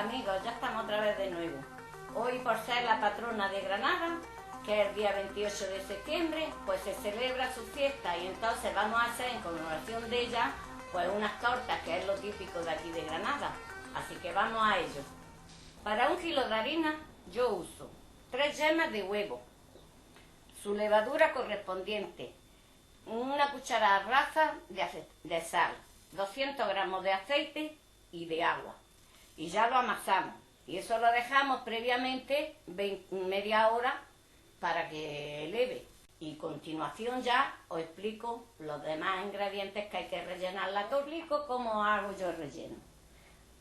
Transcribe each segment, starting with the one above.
amigos, ya estamos otra vez de nuevo. Hoy, por ser la patrona de Granada, que es el día 28 de septiembre, pues se celebra su fiesta y entonces vamos a hacer en conmemoración de ella pues unas tortas, que es lo típico de aquí de Granada. Así que vamos a ello. Para 1 kilo de harina yo uso 3 yemas de huevo, su levadura correspondiente, una cucharada rasa de sal, 200 gramos de aceite y de agua. Y ya lo amasamos. Y eso lo dejamos previamente media hora para que eleve. Y a continuación ya os explico los demás ingredientes que hay que rellenar la torta. Os explico cómo hago yo el relleno.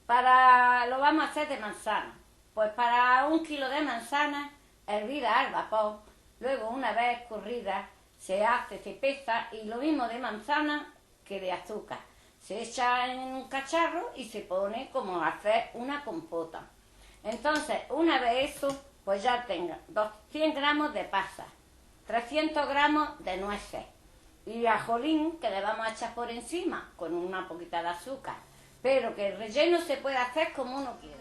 Lo vamos a hacer de manzana. Pues para 1 kilo de manzana, hervida al vapor, luego una vez escurrida, se pesa, y lo mismo de manzana que de azúcar. Se echa en un cacharro y se pone como a hacer una compota. Entonces, una vez eso, pues ya tenga 100 gramos de pasas, 300 gramos de nueces y ajolín que le vamos a echar por encima con una poquita de azúcar. Pero que el relleno se puede hacer como uno quiera.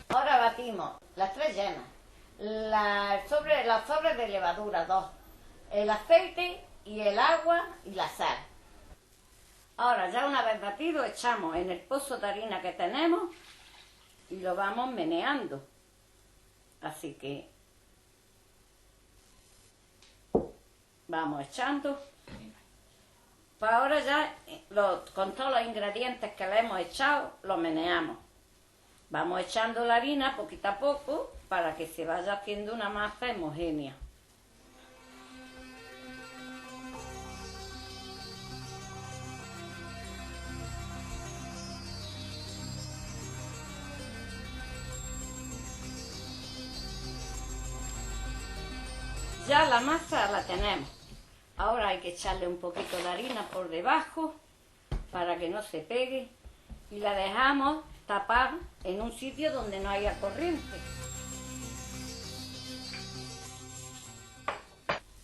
Ahora batimos las 3 yemas, los sobres de levadura, 2, el aceite y el agua y la sal. Ahora ya una vez batido echamos en el pozo de harina que tenemos y lo vamos meneando. Así que vamos echando. Pues ahora ya con todos los ingredientes que le hemos echado lo meneamos. Vamos echando la harina poquito a poco para que se vaya haciendo una masa homogénea. Ya la masa la tenemos. Ahora hay que echarle un poquito de harina por debajo para que no se pegue y la dejamos tapar en un sitio donde no haya corriente.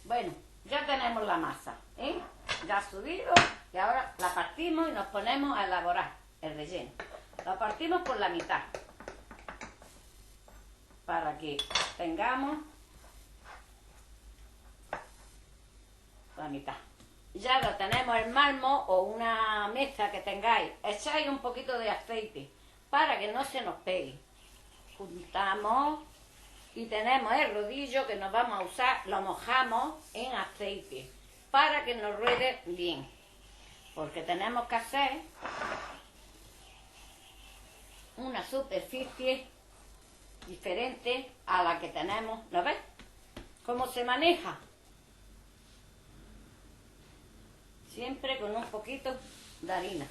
Bueno, ya tenemos la masa, ya ha subido, y ahora la partimos y nos ponemos a elaborar el relleno. Lo partimos por la mitad para que tengamos la mitad. Ya lo tenemos el mármol o una mesa que tengáis, echáis un poquito de aceite para que no se nos pegue. Juntamos y tenemos el rodillo que nos vamos a usar, lo mojamos en aceite para que nos ruede bien, porque tenemos que hacer una superficie diferente a la que tenemos. ¿Lo ves? ¿Cómo se maneja? Siempre con un poquito de harina.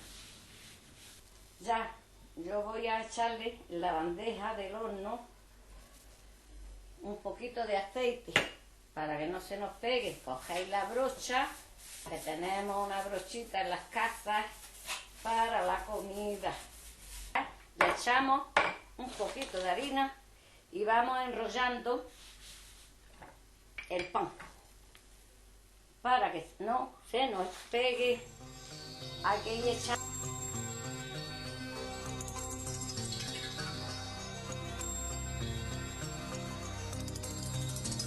Ya, yo voy a echarle en la bandeja del horno un poquito de aceite para que no se nos pegue. Cogéis la brocha, que tenemos una brochita en las casas para la comida. Le echamos un poquito de harina y vamos enrollando el pan para que no se nos pegue. Hay que ir echando.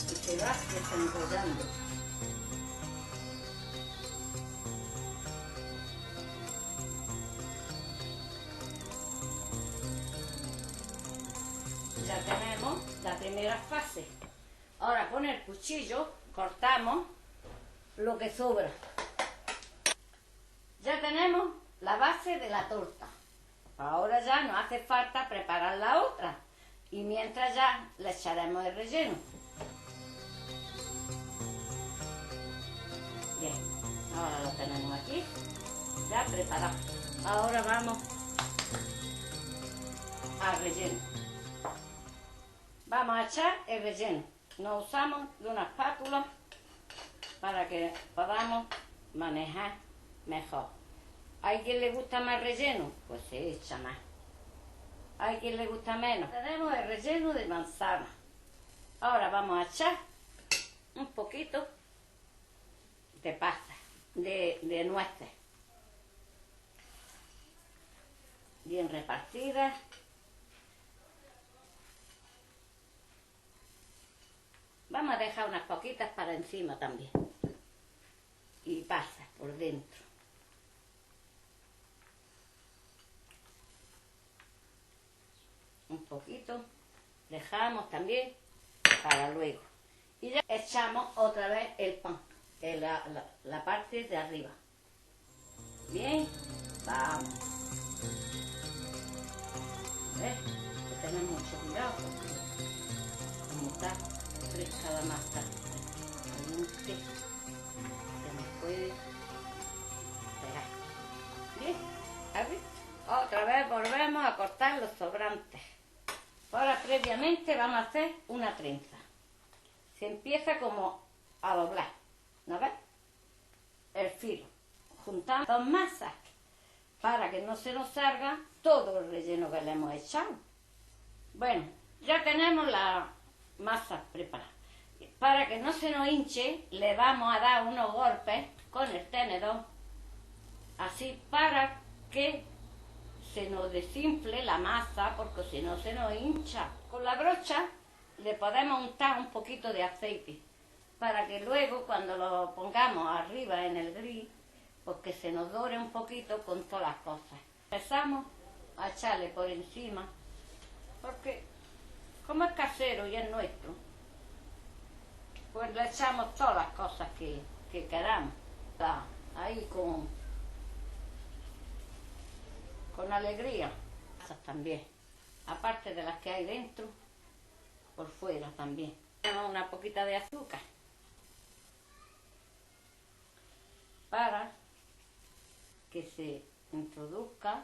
Y se va desenrollando. Ya tenemos la primera fase. Ahora con el cuchillo cortamos lo que sobra. Ya tenemos la base de la torta. Ahora ya nos hace falta preparar la otra. Y mientras ya le echaremos el relleno. Bien, ahora lo tenemos aquí, ya preparado. Ahora vamos al relleno. Vamos a echar el relleno. Nos usamos de una espátula para que podamos manejar mejor. ¿Hay quien le gusta más relleno? Pues se echa más. ¿Hay quien le gusta menos? Tenemos el relleno de manzana. Ahora vamos a echar un poquito de pasas, de nueces. Bien repartidas. Vamos a dejar unas poquitas para encima también. Y pasas por dentro. Un poquito. Dejamos también para luego. Y ya echamos otra vez el pan, en la parte de arriba. Bien, vamos. ¿Ves? Hay que tener mucho cuidado porque como está fresca la masa caliente, se nos puede pegar. Bien, ¿has visto? Otra vez volvemos a cortar los sobrantes. Ahora previamente vamos a hacer una trenza. Se empieza como a doblar, ¿no ves? El filo. Juntamos dos masas para que no se nos salga todo el relleno que le hemos echado. Bueno, ya tenemos la masa preparada. Para que no se nos hinche, le vamos a dar unos golpes con el tenedor, así para que se nos desinfle la masa, porque si no se nos hincha. Con la brocha le podemos untar un poquito de aceite, para que luego cuando lo pongamos arriba en el grill, pues que se nos dore un poquito con todas las cosas. Empezamos a echarle por encima, porque como es casero y es nuestro, pues le echamos todas las cosas que queramos. Está ahí con alegría. También, aparte de las que hay dentro, por fuera también. Tenemos una poquita de azúcar para que se introduzca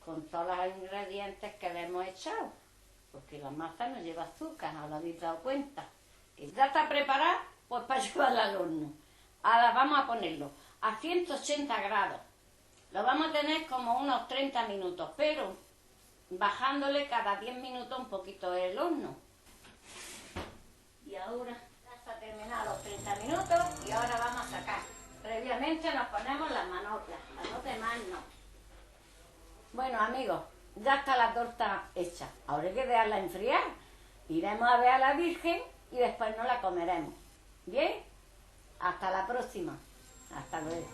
con todos los ingredientes que le hemos echado, porque la masa no lleva azúcar, ¿os lo habéis dado cuenta? Que ya está preparada, pues para llevarla al horno. Ahora vamos a ponerlo a 180 grados. Lo vamos a tener como unos 30 minutos, pero bajándole cada 10 minutos un poquito el horno. Y ahora ya está terminado los 30 minutos y ahora vamos a sacar. Previamente nos ponemos las manoplas, las demás no. Bueno amigos, ya está la torta hecha. Ahora hay que dejarla enfriar. Iremos a ver a la Virgen y después nos la comeremos. ¿Bien? Hasta la próxima. Hasta luego.